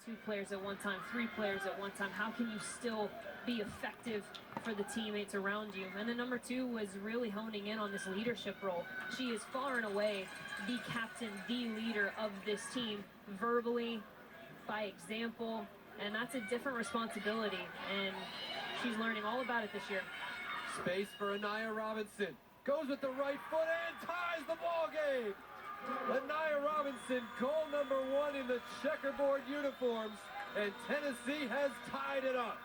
2 players at one time, 3 players at one time. How can you still be effective for the teammates around you? And then number 2 was really honing in on this leadership role. She is far and away the captain, the leader of this team, verbally, by example, and that's a different responsibility, and she's learning all about it this year. Space for Anaya Robinson. Goes with the right foot and ties the ball game. Anaya Robinson, goal number 1 in the checkerboard uniforms, and Tennessee has tied it up.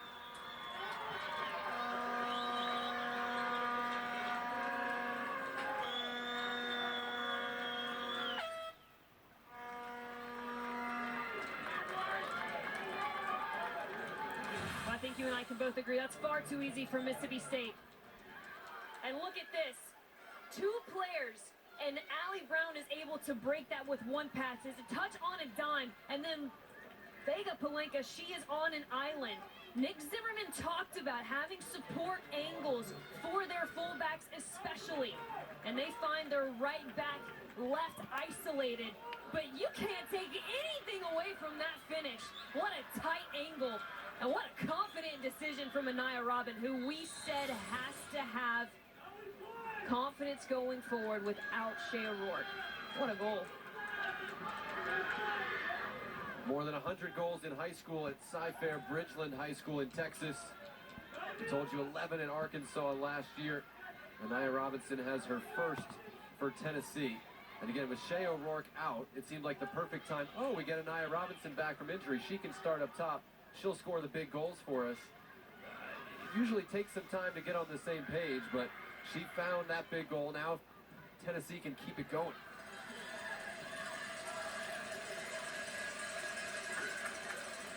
Well, I think you and I can both agree that's far too easy for Mississippi State. And look at this. 2 players, and Allie Brown is able to break that with 1 pass. It's a touch on a dime, and then Vega Palenka, she is on an island. Nick Zimmerman talked about having support angles for their fullbacks especially. And they find their right back left isolated. But you can't take anything away from that finish. What a tight angle. And what a confident decision from Anaya Robin, who we said has to have confidence going forward without Shea O'Rourke. What a goal. More than 100 goals in high school at Cy-Fair Bridgeland High School in Texas. I told you 11 in Arkansas last year. Anaya Robinson has her first for Tennessee. And again, with Shea O'Rourke out, it seemed like the perfect time. Oh, we get Anaya Robinson back from injury. She can start up top. She'll score the big goals for us. It usually takes some time to get on the same page, but she found that big goal. Now Tennessee can keep it going.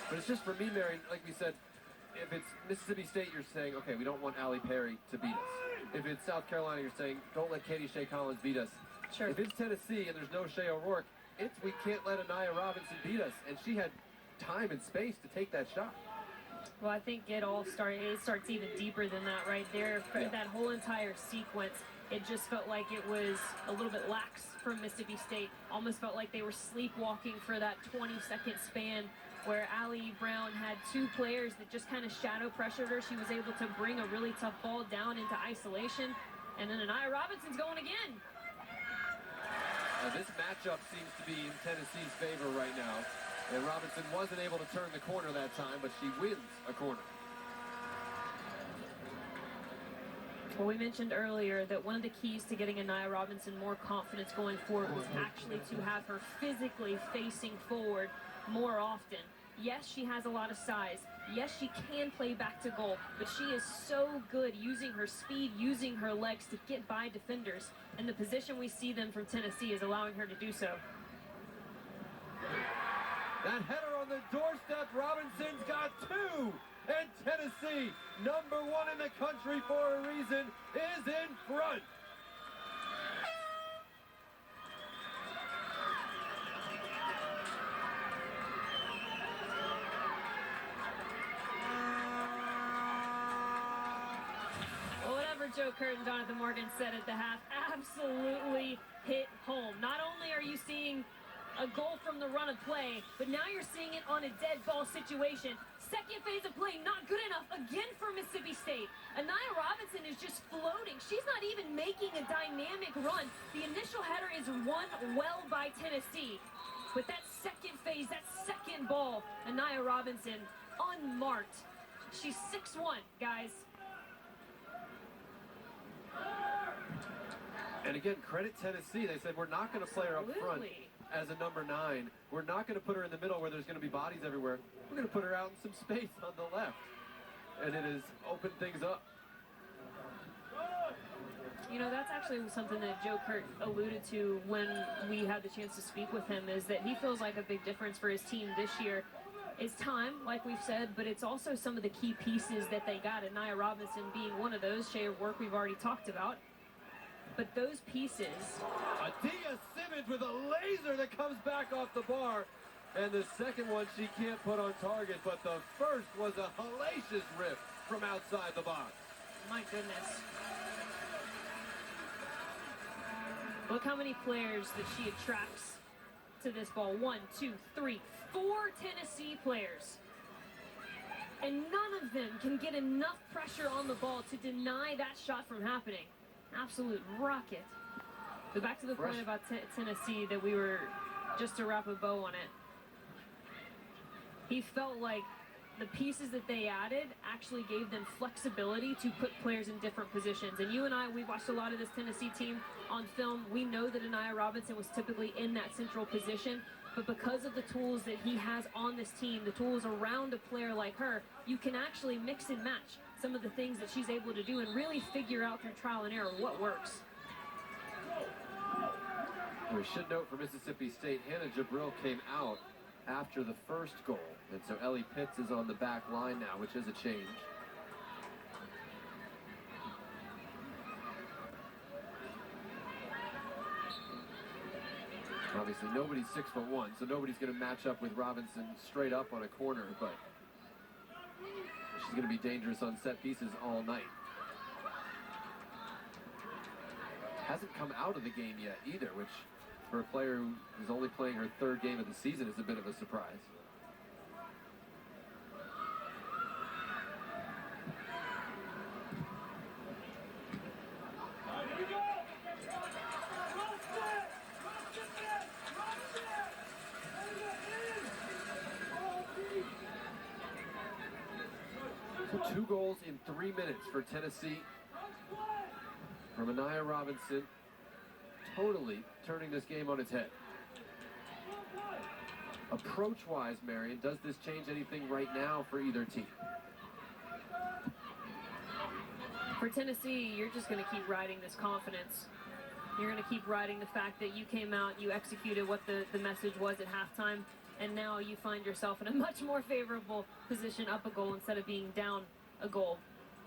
But it's just for me, Mary, like we said, if it's Mississippi State, you're saying, okay, we don't want Allie Perry to beat us. If it's South Carolina, you're saying, don't let Katie Shea Collins beat us. Sure. If it's Tennessee and there's no Shea O'Rourke, it's we can't let Anaya Robinson beat us. And she had time and space to take that shot. Well, I think it starts even deeper than that right there. Yeah. That whole entire sequence, it just felt like it was a little bit lax from Mississippi State. Almost felt like they were sleepwalking for that 20-second span where Allie Brown had 2 players that just kind of shadow pressured her. She was able to bring a really tough ball down into isolation. And then Anaya Robinson's going again. This matchup seems to be in Tennessee's favor right now. And Robinson wasn't able to turn the corner that time, but she wins a corner. Well, we mentioned earlier that one of the keys to getting Anaya Robinson more confidence going forward was actually to have her physically facing forward more often. Yes, she has a lot of size. Yes, she can play back to goal, but she is so good using her speed, using her legs to get by defenders. And the position we see them from Tennessee is allowing her to do so. That header on the doorstep, Robinson's got 2. And Tennessee, number 1 in the country for a reason, is in front. Well, whatever Joe Curtin, Jonathan Morgan said at the half, absolutely hit home. Not only are you seeing a goal from the run of play, but now you're seeing it on a dead ball situation. Second phase of play, not good enough again for Mississippi State. Anaya Robinson is just floating. She's not even making a dynamic run. The initial header is won well by Tennessee. But that second phase, that second ball, Anaya Robinson unmarked. She's 6'1", guys. And again, credit Tennessee. They said, we're not going to play her up front as a number 9. We're not going to put her in the middle where there's going to be bodies everywhere. We're going to put her out in some space on the left. And it has opened things up. You know, that's actually something that Joe Kurt alluded to when we had the chance to speak with him, is that he feels like a big difference for his team this year is time, like we've said, but it's also some of the key pieces that they got, Anaya Robinson being one of those. Shea O'Rourke we've already talked about. But those pieces... Adia Simmons with a laser that comes back off the bar. And the second one she can't put on target, but the first was a hellacious rip from outside the box. My goodness. Look how many players that she attracts to this ball. 1, 2, 3, 4 Tennessee players. And none of them can get enough pressure on the ball to deny that shot from happening. Absolute rocket. But back to the point about Tennessee that we were, just to wrap a bow on it. He felt like the pieces that they added actually gave them flexibility to put players in different positions. And you and I, we watched a lot of this Tennessee team on film. We know that Aniyah Robinson was typically in that central position, but because of the tools that he has on this team, the tools around a player like her, you can actually mix and match some of the things that she's able to do and really figure out through trial and error what works. We should note for Mississippi State, Hannah Jabril came out after the first goal, and so Ellie Pitts is on the back line now, which is a change. Obviously, nobody's 6'1", so nobody's going to match up with Robinson straight up on a corner, but she's going to be dangerous on set pieces all night. Hasn't come out of the game yet either, which for a player who is only playing her third game of the season is a bit of a surprise. So 2 goals in 3 minutes for Tennessee from Aniyah Robinson, totally turning this game on its head. Approach-wise, Marion, does this change anything right now for either team? For Tennessee, you're just going to keep riding this confidence. You're going to keep riding the fact that you came out, you executed what the message was at halftime, and now you find yourself in a much more favorable position up a goal instead of being down a goal.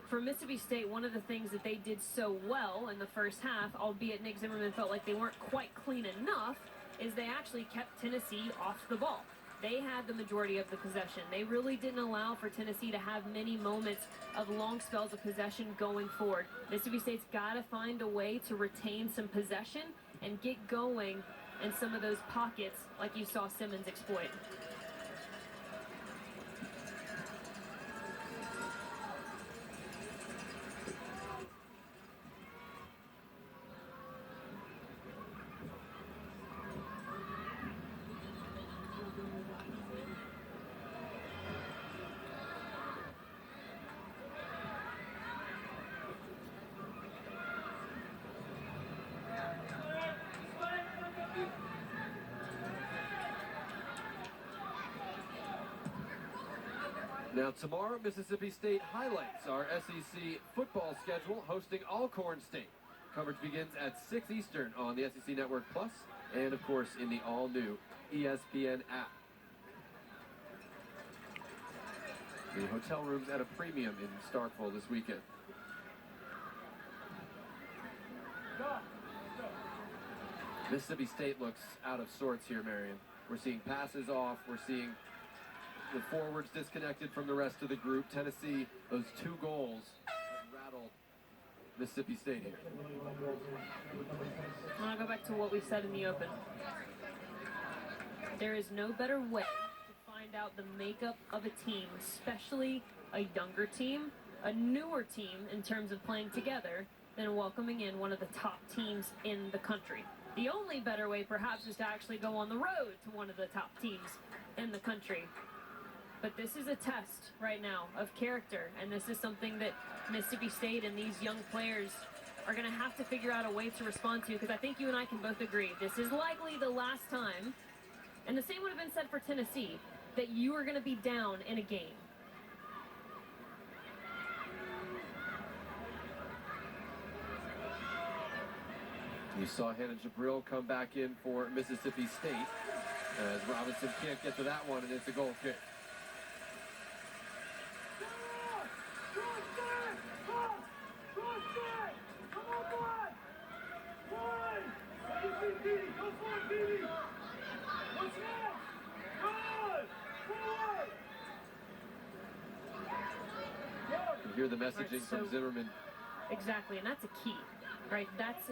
For Mississippi State, one of the things that they did so well in the first half, albeit Nick Zimmerman felt like they weren't quite clean enough, is they actually kept Tennessee off the ball. They had the majority of the possession. They really didn't allow for Tennessee to have many moments of long spells of possession going forward. Mississippi State's got to find a way to retain some possession and get going in some of those pockets like you saw Simmons exploit. Now tomorrow, Mississippi State highlights our SEC football schedule, hosting Alcorn State. Coverage begins at 6 Eastern on the SEC Network Plus, and of course in the all-new ESPN app. The hotel rooms at a premium in Starkville this weekend. Mississippi State looks out of sorts here, Marion. We're seeing passes off, we're seeing the forwards disconnected from the rest of the group. Tennessee, those 2 goals have rattled Mississippi State here. I want to go back to what we said in the open. There is no better way to find out the makeup of a team, especially a younger team, a newer team in terms of playing together, than welcoming in one of the top teams in the country. The only better way, perhaps, is to actually go on the road to one of the top teams in the country. But this is a test right now of character, and this is something that Mississippi State and these young players are going to have to figure out a way to respond to, because I think you and I can both agree this is likely the last time, and the same would have been said for Tennessee, that you are going to be down in a game. You saw Hannah Jabril come back in for Mississippi State as Robinson can't get to that one, and it's a goal kick. You hear the messaging from Zimmerman. Exactly, and that's a key, right? That's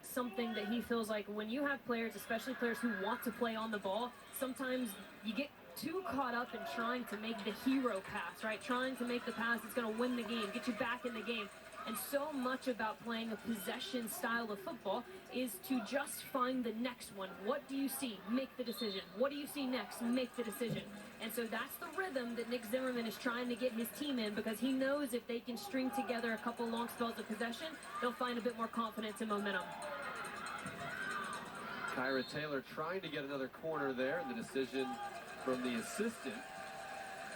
something that he feels like when you have players, especially players who want to play on the ball, sometimes you get too caught up in trying to make the hero pass, right? Trying to make the pass that's going to win the game, get you back in the game. And so much about playing a possession style of football is to just find the next one. What do you see? Make the decision. What do you see next? Make the decision. And so that's the rhythm that Nick Zimmerman is trying to get his team in, because he knows if they can string together a couple long spells of possession, they'll find a bit more confidence and momentum. Kyra Taylor trying to get another corner there, and the decision from the assistant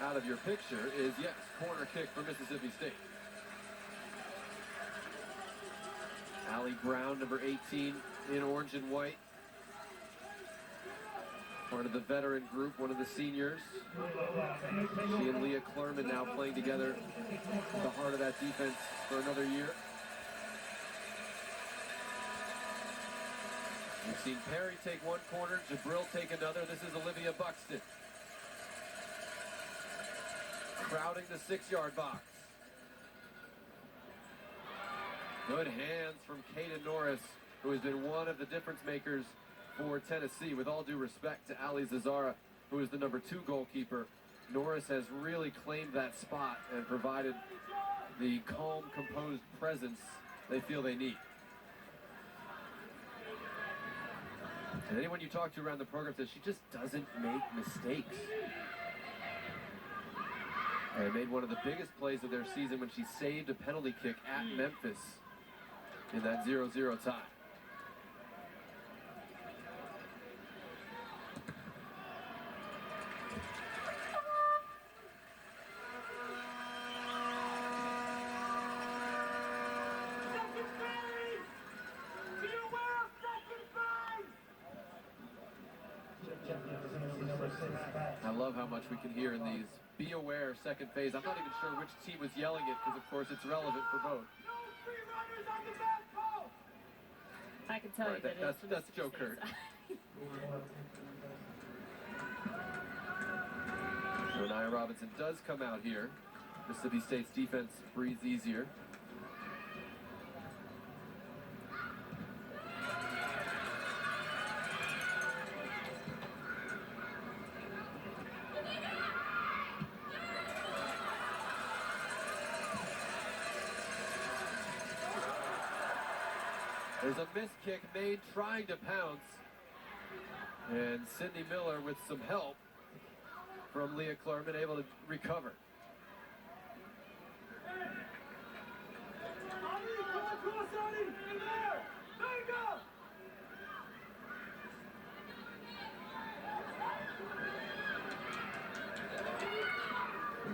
out of your picture is, yes, corner kick for Mississippi State. Allie Brown, number 18, in orange and white. Part of the veteran group, one of the seniors. She and Leah Klerman now playing together at the heart of that defense for another year. We've seen Perry take one corner, Jabril take another. This is Olivia Buxton. Crowding the 6-yard box. Good hands from Kaden Norris, who has been one of the difference makers for Tennessee. With all due respect to Ali Zazzara, who is the number 2 goalkeeper, Norris has really claimed that spot and provided the calm, composed presence they feel they need. And anyone you talk to around the program says she just doesn't make mistakes. And made one of the biggest plays of their season when she saved a penalty kick at Memphis in that 0-0 tie. I love how much we can hear in these. Be aware, second phase. I'm not even sure which team was yelling it, because of course it's relevant for both. I can tell you that that's Joe Kurt. So Nia Robinson does come out here. Mississippi State's defense breathes easier. There's a missed kick made trying to pounce. And Sydney Miller, with some help from Leah Klerman, able to recover.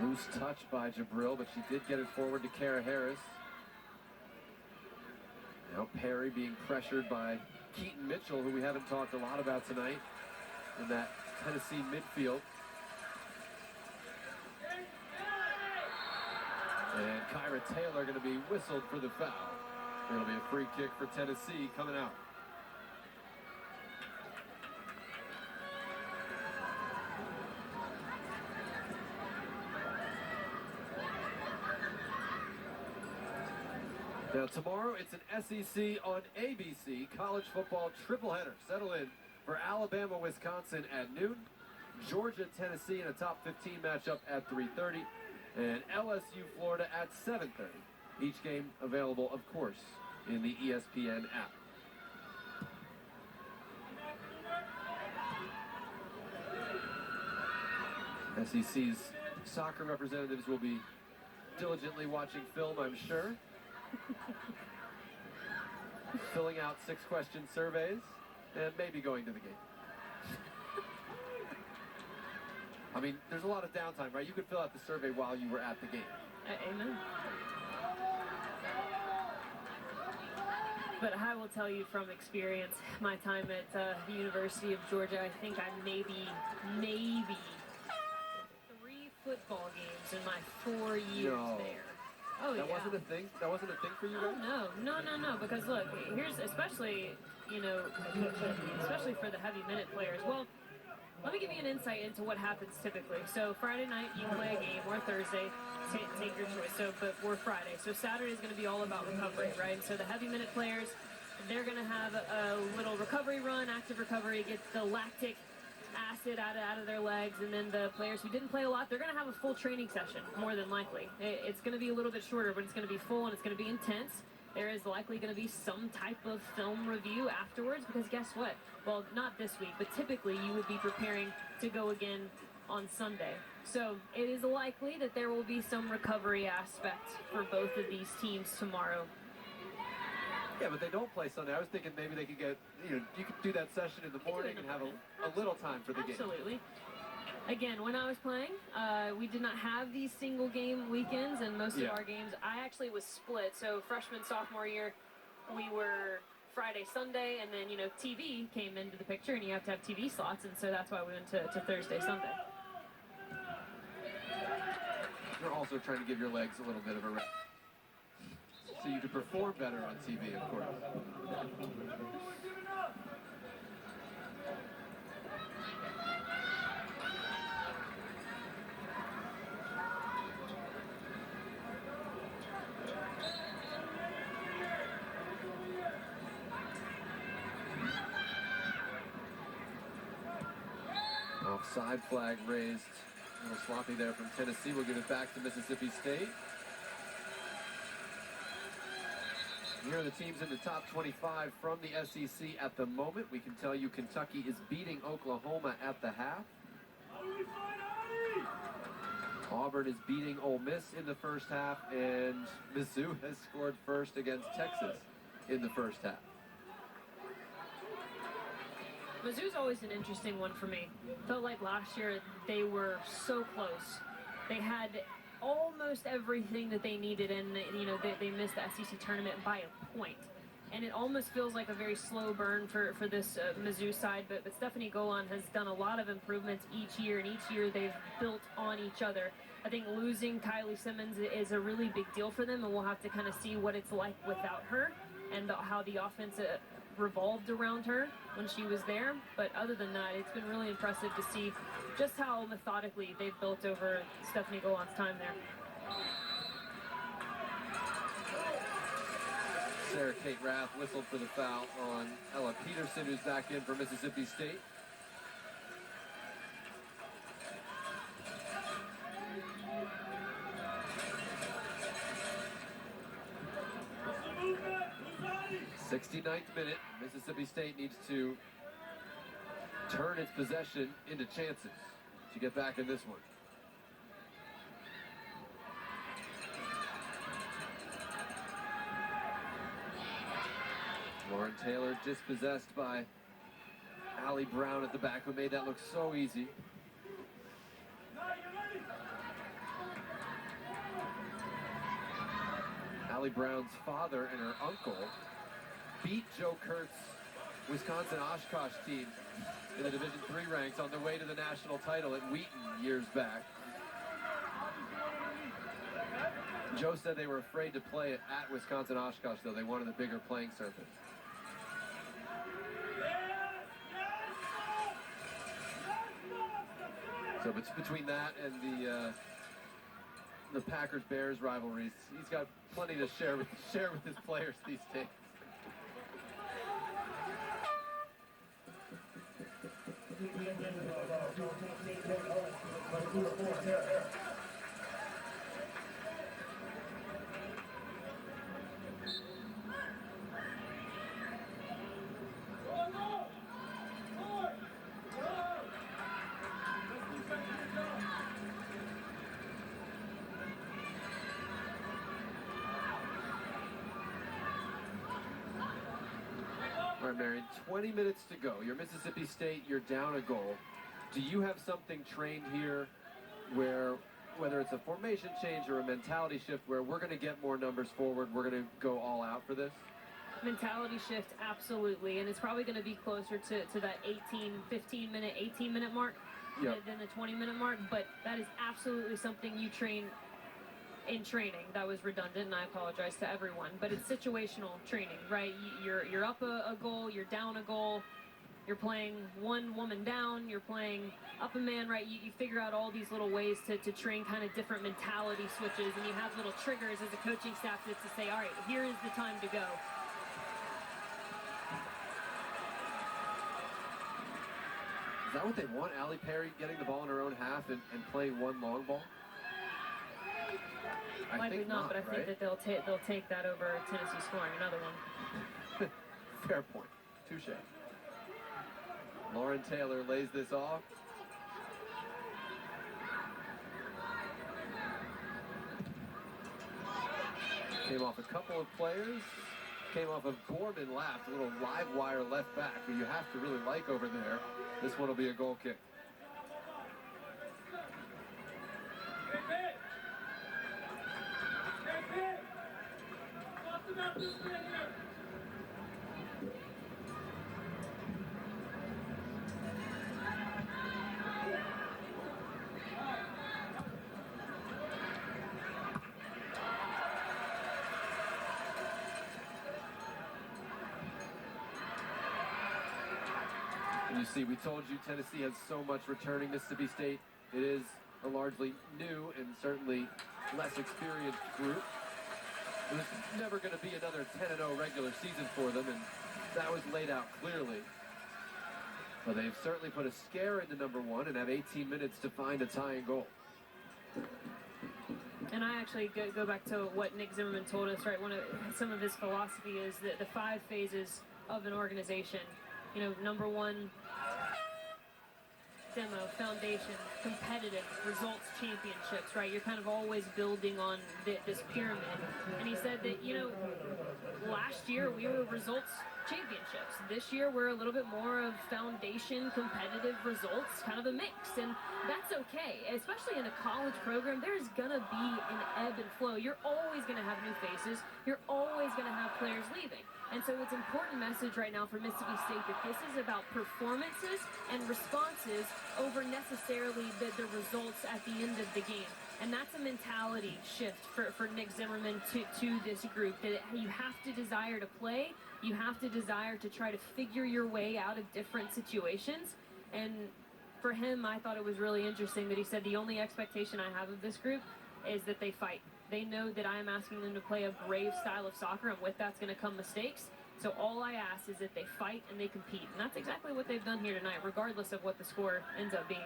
Loose touch by Jabril, but she did get it forward to Kara Harris. Now Perry being pressured by Keaton Mitchell, who we haven't talked a lot about tonight in that Tennessee midfield. And Kyra Taylor going to be whistled for the foul. It'll be a free kick for Tennessee coming out. Now tomorrow it's an SEC on ABC college football triple header. Settle in for Alabama, Wisconsin at noon, Georgia, Tennessee in a top 15 matchup at 3:30, and LSU, Florida at 7:30. Each game available, of course, in the ESPN app. SEC's soccer representatives will be diligently watching film, I'm sure. Filling out 6-question surveys and maybe going to the game. I mean, there's a lot of downtime, right? You could fill out the survey while you were at the game. Amen. But I will tell you from experience, my time at the University of Georgia, I think I maybe 3 football games in my 4 years there. Oh, that wasn't a thing? That wasn't a thing for you guys? No. Because look, here's especially for the heavy minute players. Well, let me give you an insight into what happens typically. So Friday night you play a game, or Thursday, take your choice. But we're Friday. So Saturday is going to be all about recovery, right? So the heavy minute players, they're going to have a little recovery run, active recovery, get the lactic acid out of their legs, and then the players who didn't play a lot, they're going to have a full training session, more than likely. It's going to be a little bit shorter, but it's going to be full and it's going to be intense. There is likely going to be some type of film review afterwards, because guess what? Well, not this week, but typically you would be preparing to go again on Sunday. So it is likely that there will be some recovery aspect for both of these teams tomorrow. Yeah, but they don't play Sunday. I was thinking maybe they could get, you could do that session in the morning and have a little time for the game. Absolutely. Again, when I was playing, we did not have these single game weekends, and most of our games, I actually was split. So freshman, sophomore year, we were Friday, Sunday, and then, TV came into the picture, and you have to have TV slots, and so that's why we went to Thursday, Sunday. You're also trying to give your legs a little bit of a rest, so you can perform better on TV, of course. Offside flag raised. A little sloppy there from Tennessee. We'll give it back to Mississippi State. Here are the teams in the top 25 from the SEC at the moment. We can tell you Kentucky is beating Oklahoma at the half. Auburn is beating Ole Miss in the first half, and Mizzou has scored first against Texas in the first half. Mizzou's always an interesting one for me. Felt like last year they were so close. They had almost everything that they needed, and they missed the SEC tournament by a point. And it almost feels like a very slow burn for this Mizzou side, but Stephanie Golan has done a lot of improvements each year, and each year they've built on each other. I think losing Kylie Simmons is a really big deal for them, and we'll have to kind of see what it's like without her and how the offense revolved around her when she was there. But other than that, it's been really impressive to see just how methodically they've built over Stephanie Golan's time there. Sarah Kate Rath whistled for the foul on Ella Peterson, who's back in for Mississippi State. '69th minute. Mississippi State needs to turn its possession into chances to get back in this one. Lauren Taylor dispossessed by Allie Brown at the back, who made that look so easy. Allie Brown's father and her uncle beat Joe Kurtz's Wisconsin Oshkosh team in the Division III ranks on their way to the national title at Wheaton years back. Joe said they were afraid to play at Wisconsin Oshkosh, though. They wanted a bigger playing surface. So it's between that and the Packers-Bears rivalries, he's got plenty to share with his players these days. All right, Marion, 20 minutes to go. You're Mississippi State, you're down a goal. Do you have something trained here where, whether it's a formation change or a mentality shift, where we're going to get more numbers forward, we're going to go all out for this? Mentality shift, absolutely. And it's probably going to be closer to that 18-minute mark than the 20-minute mark. But that is absolutely something you train in training. That was redundant, and I apologize to everyone. But it's situational training, right? You're up a goal, you're down a goal. You're playing one woman down, you're playing up a man, right? You figure out all these little ways to train kind of different mentality switches, and you have little triggers as a coaching staff to say, all right, here is the time to go. that what they want? Allie Perry getting the ball in her own half and playing one long ball? Likely not, but I right? think that they'll take that over Tennessee scoring another one. Fair point. Touche. Lauren Taylor lays this off. Came off a couple of players. Came off of Gorman left, a little live wire left back, who you have to really like over there. This one will be a goal kick. You see, we told you Tennessee has so much returning. Mississippi State, it is a largely new and certainly less experienced group. There's never going to be another 10-0 regular season for them, and that was laid out clearly. But they've certainly put a scare into number one and have 18 minutes to find a tying goal. And I actually go back to what Nick Zimmerman told us, right? Some of his philosophy is that the 5 phases of an organization. You know, number one, demo, foundation, competitive, results, championships, right? You're kind of always building on this pyramid. And he said that, you know, last year we were results championships. This year we're a little bit more of foundation, competitive results, kind of a mix. And that's okay, especially in a college program. There's gonna be an ebb and flow. You're always gonna have new faces. You're always gonna have players leaving. And so it's an important message right now for Mississippi State that this is about performances and responses over necessarily the results at the end of the game. And that's a mentality shift for Nick Zimmerman to this group, that you have to desire to play, you have to desire to try to figure your way out of different situations. And for him, I thought it was really interesting that he said the only expectation I have of this group is that they fight. They know that I am asking them to play a brave style of soccer, and with that's going to come mistakes. So all I ask is that they fight and they compete. And that's exactly what they've done here tonight, regardless of what the score ends up being.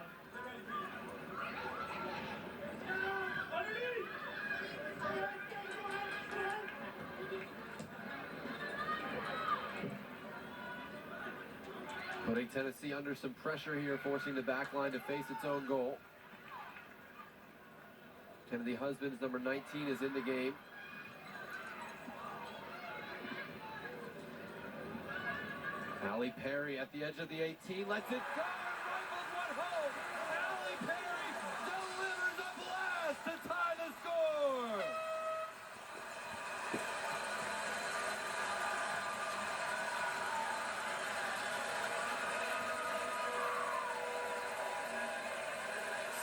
Putting Tennessee under some pressure here, forcing the back line to face its own goal. Kennedy Husbands, number 19, is in the game. Allie Perry at the edge of the 18, lets it go, rifles one home. Allie Perry delivers a blast to tie the score.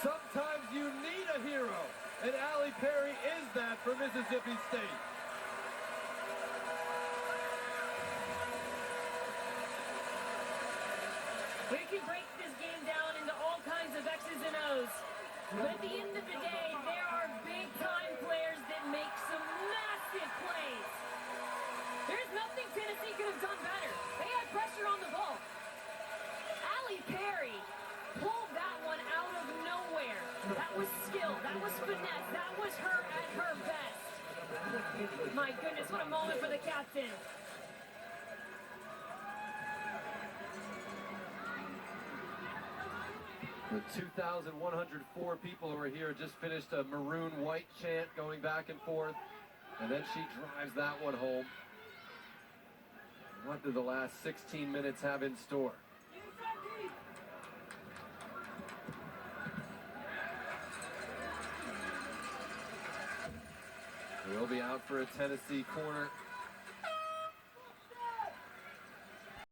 Sometimes you need a hero, and Allie Perry is that for Mississippi State. We can break this game down into all kinds of X's and O's. But at the end of the day, there are big-time players that make some massive plays. There's nothing Tennessee could have done better. They had pressure on the ball. Allie Perry pulled that one out of nowhere. That was skill. That was finesse. That was her at her best. My goodness, what a moment for the captain. The 2,104 people who are here just finished a maroon-white chant going back and forth. And then she drives that one home. What do the last 16 minutes have in store? We'll be out for a Tennessee corner.